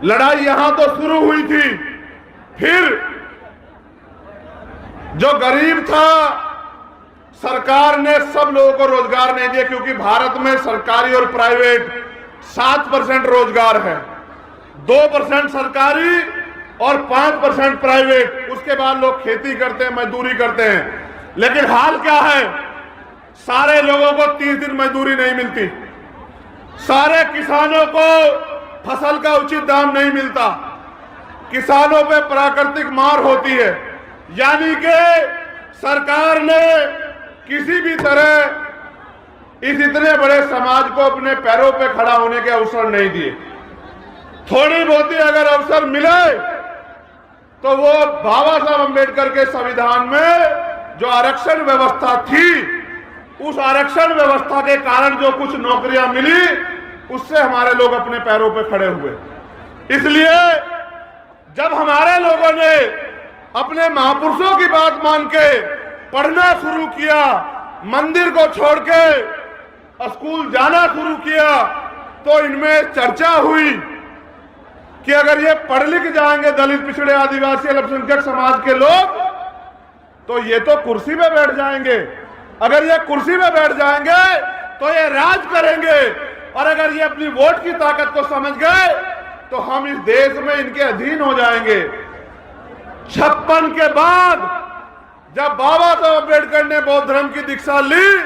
लड़ाई यहां तो शुरू हुई थी, फिर जो गरीब था, सरकार ने सब लोगों को रोजगार नहीं दिया, क्योंकि भारत में सरकारी और प्राइवेट 7% रोजगार है, 2% सरकारी और 5% प्राइवेट। उसके बाद लोग खेती करते हैं, मजदूरी करते हैं। लेकिन हाल क्या है, सारे लोगों को 30 दिन मजदूरी नहीं मिलती, सारे किसानों को फसल का उचित दाम नहीं मिलता, किसानों पे प्राकृतिक मार होती है। यानी कि सरकार ने किसी भी तरह इस इतने बड़े समाज को अपने पैरों पे खड़ा होने के अवसर नहीं दिए। थोड़ी बहुती अगर अवसर मिले तो वो बाबा साहब अम्बेडकर के संविधान में जो आरक्षण व्यवस्था थी, उस आरक्षण व्यवस्था के कारण जो कुछ नौकरियां मिली, उससे हमारे लोग अपने पैरों पे खड़े हुए। इसलिए जब हमारे लोगों ने अपने महापुरुषों की बात मान के पढ़ना शुरू किया, मंदिर को छोड़ के स्कूल जाना शुरू किया, तो इनमें चर्चा हुई कि अगर ये पढ़ लिख जाएंगे दलित, पिछड़े, आदिवासी, अल्पसंख्यक समाज के लोग, तो ये तो कुर्सी पे बैठ जाएंगे। अगर ये कुर्सी पे बैठ जाएंगे तो ये राज करेंगे, और अगर ये अपनी वोट की ताकत को समझ गए तो हम इस देश में इनके अधीन हो जाएंगे। 56 के बाद जब बाबा साहब अम्बेडकर ने बौद्ध धर्म की दीक्षा ली,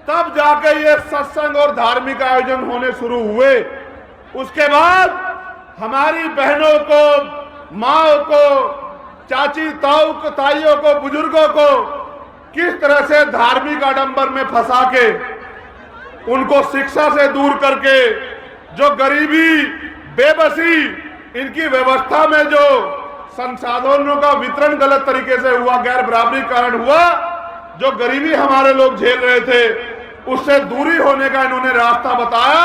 तब जाके ये सत्संग और धार्मिक आयोजन होने शुरू हुए। उसके बाद हमारी बहनों को, माओ को, चाची ताऊ को, ताइयों को, बुजुर्गों को किस तरह से धार्मिक आडंबर में फंसा के उनको शिक्षा से दूर करके, जो गरीबी, बेबसी, इनकी व्यवस्था में जो संसाधनों का वितरण गलत तरीके से हुआ, गैर बराबरी कारण हुआ, जो गरीबी हमारे लोग झेल रहे थे, उससे दूरी होने का इन्होंने रास्ता बताया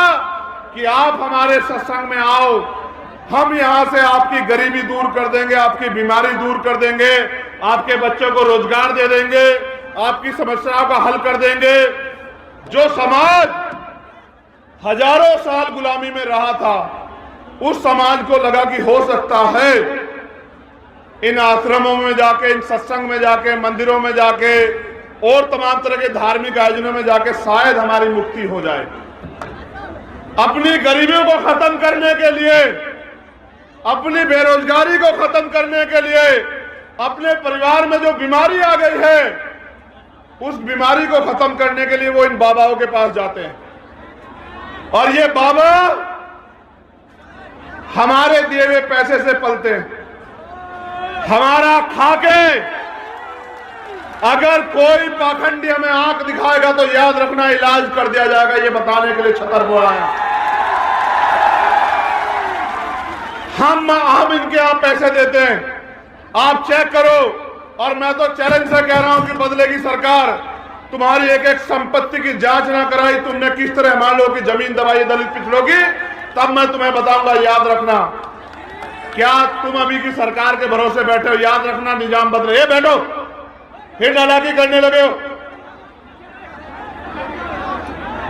कि आप हमारे सत्संग में आओ, हम यहां से आपकी गरीबी दूर कर देंगे, आपकी बीमारी दूर कर देंगे, आपके बच्चों को रोजगार दे देंगे, आपकी समस्याओं का हल कर देंगे। जो समाज हजारों साल गुलामी में रहा था, उस समाज को लगा कि हो सकता है इन आश्रमों में जाके, इन सत्संग में जाके, मंदिरों में जाके और तमाम तरह के धार्मिक आयोजनों में जाके शायद हमारी मुक्ति हो जाए। अपनी गरीबियों को खत्म करने के लिए, अपनी बेरोजगारी को खत्म करने के लिए, अपने परिवार में जो बीमारी आ गई है, उस बीमारी को खत्म करने के लिए वो इन बाबाओं के पास जाते हैं। और ये बाबा हमारे दिए हुए पैसे से पलते हैं, हमारा खाके। अगर कोई पाखंडी हमें आंख दिखाएगा तो याद रखना, इलाज कर दिया जाएगा, ये बताने के लिए छतरपुर आया। हम इनके यहां पैसे देते हैं, आप चेक करो। और मैं तो चैलेंज से कह रहा हूं कि बदलेगी सरकार, तुम्हारी एक एक संपत्ति की जांच ना कराई, तुमने किस तरह हमारे लोगों की जमीन दबाई दलित पिछड़ों की, तब मैं तुम्हें बताऊंगा। याद रखना, क्या तुम अभी की सरकार के भरोसे बैठे हो? याद रखना, निजाम बदले। ये बैठो, फिर नालायकी करने लगे हो,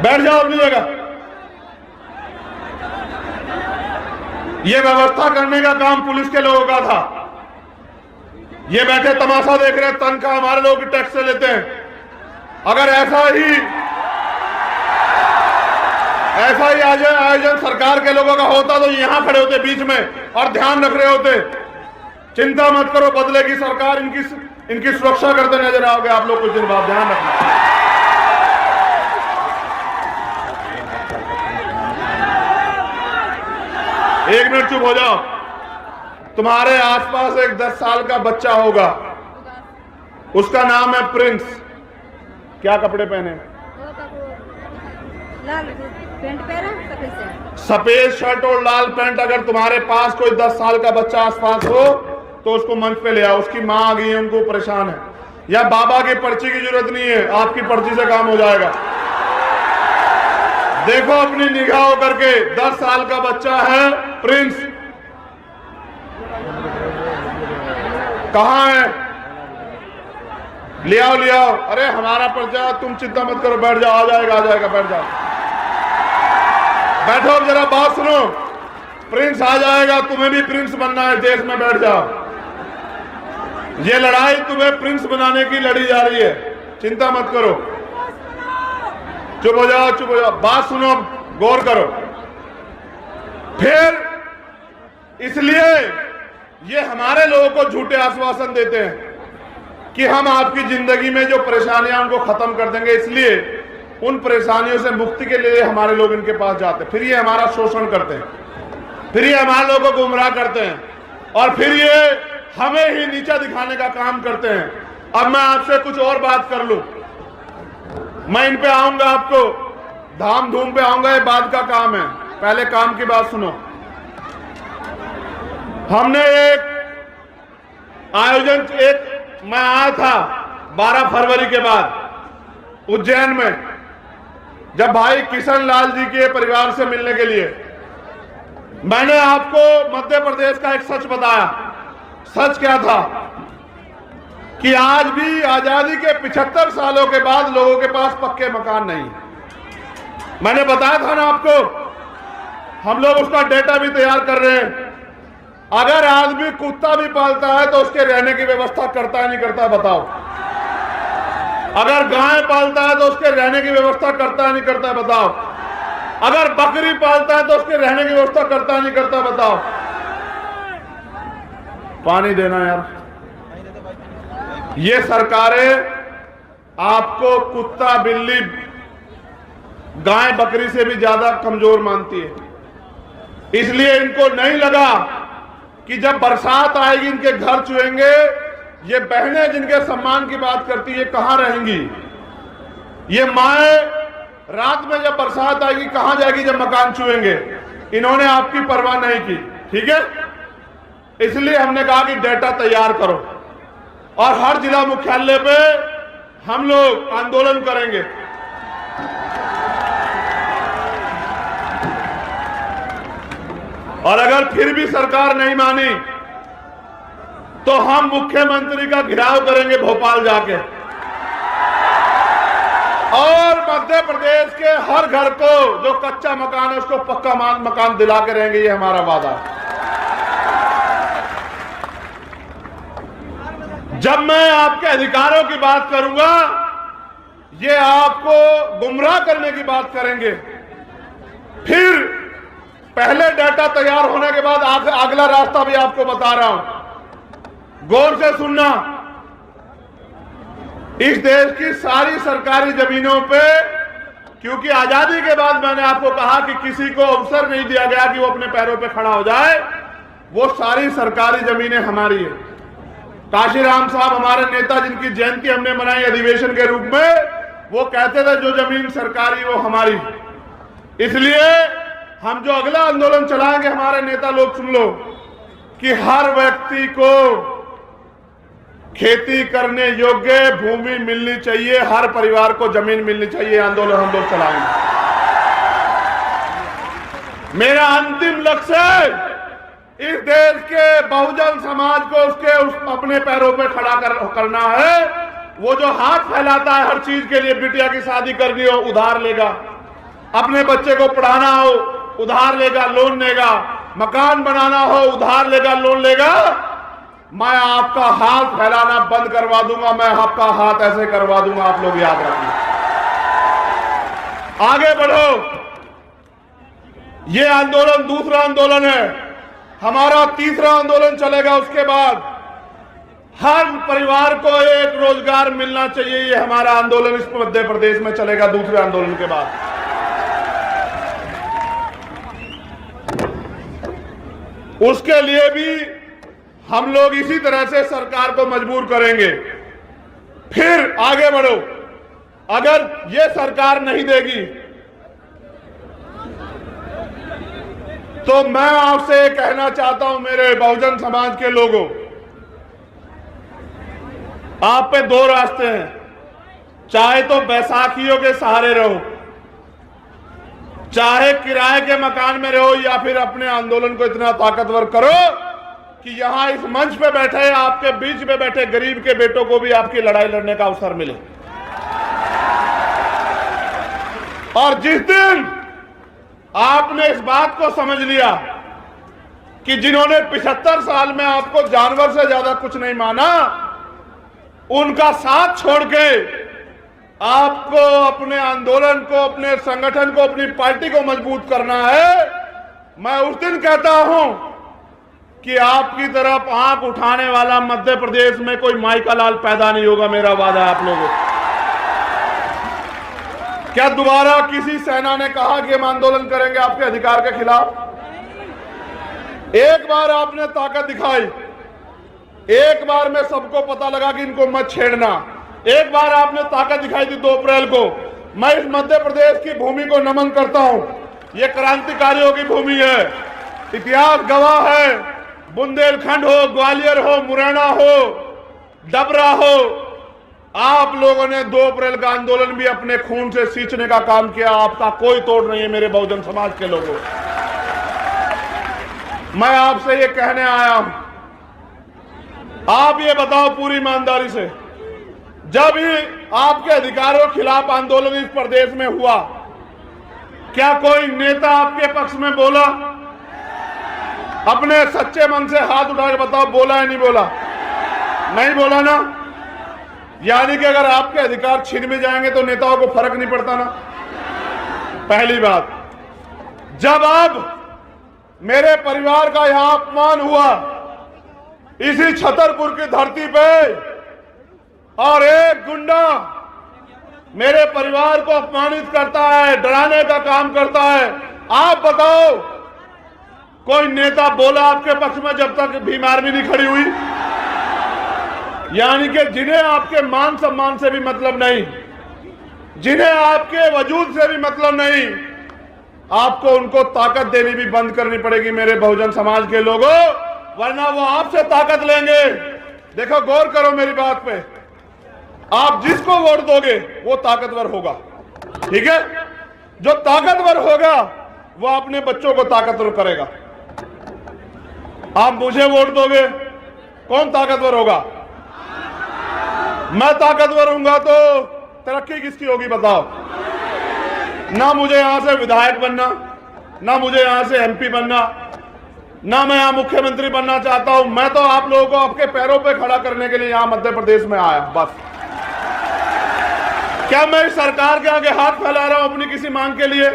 बैठ जाओ अपनी जगह। ये व्यवस्था करने का काम पुलिस के लोगों का था। ये बैठे तमाशा देख रहे हैं, तनख्वाह हमारे लोग टैक्स से लेते हैं। अगर ऐसा ही आयोजन सरकार के लोगों का होता तो यहां खड़े होते बीच में और ध्यान रख रहे होते। चिंता मत करो, बदलेगी सरकार, इनकी सुरक्षा करते नजर आओगे आप लोग कुछ दिन बाद, ध्यान रखना। एक मिनट चुप हो जाओ। तुम्हारे आसपास एक 10 साल का बच्चा होगा, उसका नाम है प्रिंस। क्या कपड़े पहने? लाल पैंट पहना, सफेद शर्ट और लाल पैंट। अगर तुम्हारे पास कोई 10 साल का बच्चा आसपास हो तो उसको मंच पे ले आओ। उसकी माँ आ गई है, उनको परेशान है। या बाबा की पर्ची की जरूरत नहीं है, आपकी पर्ची से काम हो जाएगा। देखो अपनी निगाहों करके, 10 साल का बच्चा है प्रिंस। कहाँ है? ले आओ ले आओ। अरे हमारा पर्चा, तुम चिंता मत करो, बैठ जाओ, आ जाएगा बैठ जाओ। बैठो जरा, बात सुनो। प्रिंस आ जाएगा, तुम्हें भी प्रिंस बनना है, देश में बैठ जाओ। ये लड़ाई तुम्हें प्रिंस बनाने की लड़ी जा रही है, चिंता मत करो। चुप हो जाओ, चुप हो जाओ, बात सुनो, गौर करो। फिर इसलिए ये हमारे लोगों को झूठे आश्वासन देते हैं कि हम आपकी जिंदगी में जो परेशानियां उनको खत्म कर देंगे, इसलिए उन परेशानियों से मुक्ति के लिए हमारे लोग इनके पास जाते हैं। फिर ये हमारा शोषण करते हैं, फिर ये हमारे लोगों को गुमराह करते हैं, और फिर ये हमें ही नीचा दिखाने का काम करते हैं। अब मैं आपसे कुछ और बात कर लूं, मैं इन पे आऊंगा, आपको धाम धूम पे आऊंगा, ये बात का काम है। पहले काम की बात सुनो। हमने एक आयोजन, मैं आया था 12 फरवरी के बाद उज्जैन में, जब भाई किशन लाल जी के परिवार से मिलने के लिए। मैंने आपको मध्य प्रदेश का एक सच बताया। सच क्या था कि आज भी आजादी के 75 सालों के बाद लोगों के पास पक्के मकान नहीं। मैंने बताया था ना आपको, हम लोग उसका डेटा भी तैयार कर रहे हैं। अगर आदमी कुत्ता भी पालता है तो उसके रहने की व्यवस्था करता है नहीं करता, बताओ। अगर गाय पालता है तो उसके रहने की व्यवस्था करता है नहीं करता, बताओ। अगर बकरी पालता है तो उसके रहने की व्यवस्था करता है नहीं करता, बताओ। पानी देना यार। ये सरकारें आपको कुत्ता बिल्ली गाय बकरी से भी ज्यादा कमजोर मानती है। इसलिए इनको नहीं लगा कि जब बरसात आएगी इनके घर चुएंगे। ये बहनें जिनके सम्मान की बात करती है कहां रहेंगी? ये माएं रात में जब बरसात आएगी कहां जाएगी जब मकान चुएंगे? इन्होंने आपकी परवाह नहीं की, ठीक है। इसलिए हमने कहा कि डेटा तैयार करो, और हर जिला मुख्यालय पे हम लोग आंदोलन करेंगे। और अगर फिर भी सरकार नहीं मानी तो हम मुख्यमंत्री का घेराव करेंगे भोपाल जाके, और मध्य प्रदेश के हर घर को जो कच्चा मकान है उसको पक्का मकान दिला के रहेंगे। ये हमारा वादा है। जब मैं आपके अधिकारों की बात करूंगा, ये आपको गुमराह करने की बात करेंगे। फिर पहले डाटा तैयार होने के बाद अगला रास्ता भी आपको बता रहा हूं, गौर से सुनना। इस देश की सारी सरकारी जमीनों पे, क्योंकि आजादी के बाद मैंने आपको कहा कि किसी को अवसर नहीं दिया गया कि वो अपने पैरों पे खड़ा हो जाए, वो सारी सरकारी जमीनें हमारी है। काशीराम साहब हमारे नेता, जिनकी जयंती हमने मनाई अधिवेशन के रूप में, वो कहते थे जो जमीन सरकारी वो हमारी। इसलिए हम जो अगला आंदोलन चलाएंगे, हमारे नेता लोग सुन लो, कि हर व्यक्ति को खेती करने योग्य भूमि मिलनी चाहिए, हर परिवार को जमीन मिलनी चाहिए। आंदोलन हम लोग चलाएंगे। मेरा अंतिम लक्ष्य है इस देश के बहुजन समाज को अपने पैरों पे खड़ा करना है। वो जो हाथ फैलाता है हर चीज के लिए, बिटिया की शादी करनी हो उधार लेगा, अपने बच्चे को पढ़ाना हो उधार लेगा, लोन लेगा, मकान बनाना हो उधार लेगा, लोन लेगा। मैं आपका हाथ फैलाना बंद करवा दूंगा, मैं आपका हाथ ऐसे करवा दूंगा। आप लोग याद रखिए, आगे बढ़ो। ये आंदोलन दूसरा आंदोलन है, हमारा तीसरा आंदोलन चलेगा। उसके बाद हर परिवार को एक रोजगार मिलना चाहिए, ये हमारा आंदोलन इस मध्य प्रदेश में चलेगा दूसरे आंदोलन के बाद। उसके लिए भी हम लोग इसी तरह से सरकार को मजबूर करेंगे। फिर आगे बढ़ो। अगर ये सरकार नहीं देगी तो मैं आपसे कहना चाहता हूं, मेरे बहुजन समाज के लोगों, आप पे दो रास्ते हैं। चाहे तो बैसाखियों के सहारे रहो, चाहे किराए के मकान में रहो, या फिर अपने आंदोलन को इतना ताकतवर करो कि यहां इस मंच पे बैठे, आपके बीच में बैठे गरीब के बेटों को भी आपकी लड़ाई लड़ने का अवसर मिले। और जिस दिन आपने इस बात को समझ लिया कि जिन्होंने 75 साल में आपको जानवर से ज्यादा कुछ नहीं माना, उनका साथ छोड़ के आपको अपने आंदोलन को, अपने संगठन को, अपनी पार्टी को मजबूत करना है। मैं उस दिन कहता हूं कि आपकी तरफ आंख उठाने वाला मध्य प्रदेश में कोई माई का लाल पैदा नहीं होगा। मेरा वादा है आप लोगों को। क्या दोबारा किसी सेना ने कहा कि हम आंदोलन करेंगे आपके अधिकार के खिलाफ? एक बार आपने ताकत दिखाई, एक बार में सबको पता लगा कि इनको मत छेड़ना। एक बार आपने ताकत दिखाई थी 2 अप्रैल को। मैं इस मध्य प्रदेश की भूमि को नमन करता हूं। यह क्रांतिकारियों की भूमि है, इतिहास गवाह है। बुंदेलखंड हो, ग्वालियर हो, मुरैना हो, डबरा हो, आप लोगों ने 2 अप्रैल का आंदोलन भी अपने खून से सींचने का काम किया। आपका कोई तोड़ नहीं है मेरे बहुजन समाज के लोगों। मैं आपसे ये कहने आया हूं, आप ये बताओ पूरी ईमानदारी से, जब ही आपके अधिकारों के खिलाफ आंदोलन इस प्रदेश में हुआ, क्या कोई नेता आपके पक्ष में बोला? अपने सच्चे मन से हाथ उठा के बताओ, बोला है नहीं बोला? नहीं बोला ना। यानी कि अगर आपके अधिकार छीन में जाएंगे तो नेताओं को फर्क नहीं पड़ता ना। पहली बात, जब अब मेरे परिवार का यहां अपमान हुआ इसी छतरपुर की धरती पे, और एक गुंडा मेरे परिवार को अपमानित करता है, डराने का काम करता है, आप बताओ कोई नेता बोला आपके पक्ष में जब तक भीम आर्मी नहीं खड़ी हुई? यानी कि जिन्हें आपके मान सम्मान से भी मतलब नहीं, जिन्हें आपके वजूद से भी मतलब नहीं, आपको उनको ताकत देनी भी बंद करनी पड़ेगी मेरे बहुजन समाज के लोगों, वरना वो आपसे ताकत लेंगे। देखो, गौर करो मेरी बात पे, आप जिसको वोट दोगे वो ताकतवर होगा, ठीक है? जो ताकतवर होगा वो अपने बच्चों को ताकतवर करेगा। आप मुझे वोट दोगे, कौन ताकतवर होगा? मैं ताकतवर हूंगा तो तरक्की किसकी होगी बताओ? ना मुझे यहां से विधायक बनना, ना मुझे यहां से एमपी बनना, ना मैं यहां मुख्यमंत्री बनना चाहता हूं। मैं तो आप लोगों को आपके पैरों पे खड़ा करने के लिए यहां मध्य प्रदेश में आया, बस। क्या मैं इस सरकार के आगे हाथ फैला रहा हूं अपनी किसी मांग के लिए?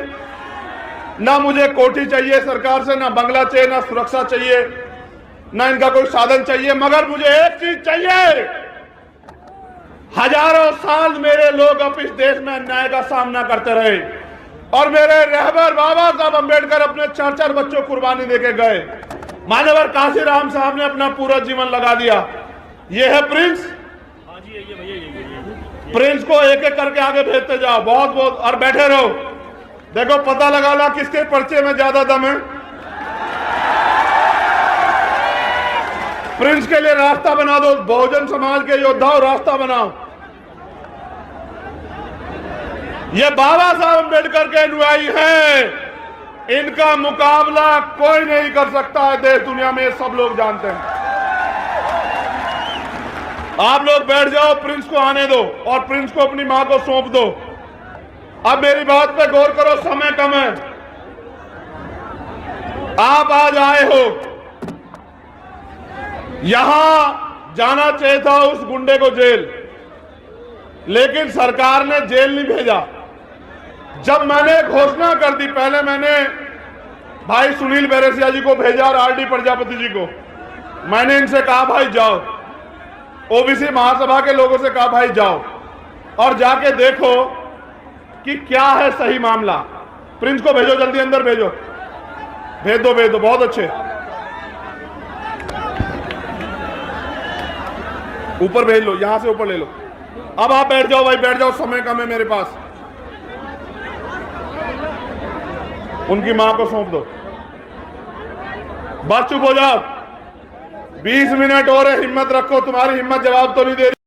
ना मुझे कोठी चाहिए सरकार से, ना बंगला चाहिए, ना सुरक्षा चाहिए, ना इनका कोई साधन चाहिए, मगर मुझे एक चीज चाहिए। हजारों साल मेरे लोग अब इस देश में अन्याय का सामना करते रहे, और मेरे रहबर बाबा साहब अंबेडकर अपने 4-4 बच्चों कुर्बानी देके गए। मान्यवर काशीराम साहब ने अपना पूरा जीवन लगा दिया। ये है प्रिंस। प्रिंस को एक एक करके आगे भेजते जाओ, बहुत बहुत, और बैठे रहो। देखो, पता लगा ला किसके पर्चे में ज्यादा दम है। प्रिंस के लिए रास्ता बना दो, बहुजन समाज के योद्धाओं रास्ता बनाओ। ये बाबा साहब अंबेडकर के अनुयायी हैं, इनका मुकाबला कोई नहीं कर सकता है देश दुनिया में, सब लोग जानते हैं। आप लोग बैठ जाओ, प्रिंस को आने दो और प्रिंस को अपनी मां को सौंप दो। अब मेरी बात पे गौर करो, समय कम है। आप आज आए हो, यहां जाना चाहिए था उस गुंडे को जेल, लेकिन सरकार ने जेल नहीं भेजा। जब मैंने घोषणा कर दी, पहले मैंने भाई सुनील बैरसिया जी को भेजा और आरडी प्रजापति जी को। मैंने इनसे कहा भाई जाओ, ओबीसी महासभा के लोगों से कहा भाई जाओ और जाके देखो कि क्या है सही मामला। प्रिंस को भेजो, जल्दी अंदर भेजो, भेज दो, बहुत अच्छे। ऊपर भेज लो, यहां से ऊपर ले लो। अब आप बैठ जाओ भाई, बैठ जाओ, समय कम है मेरे पास। उनकी मां को सौंप दो, बस चुप हो जाओ। 20 मिनट और है, हिम्मत रखो, तुम्हारी हिम्मत जवाब तो नहीं दे रही।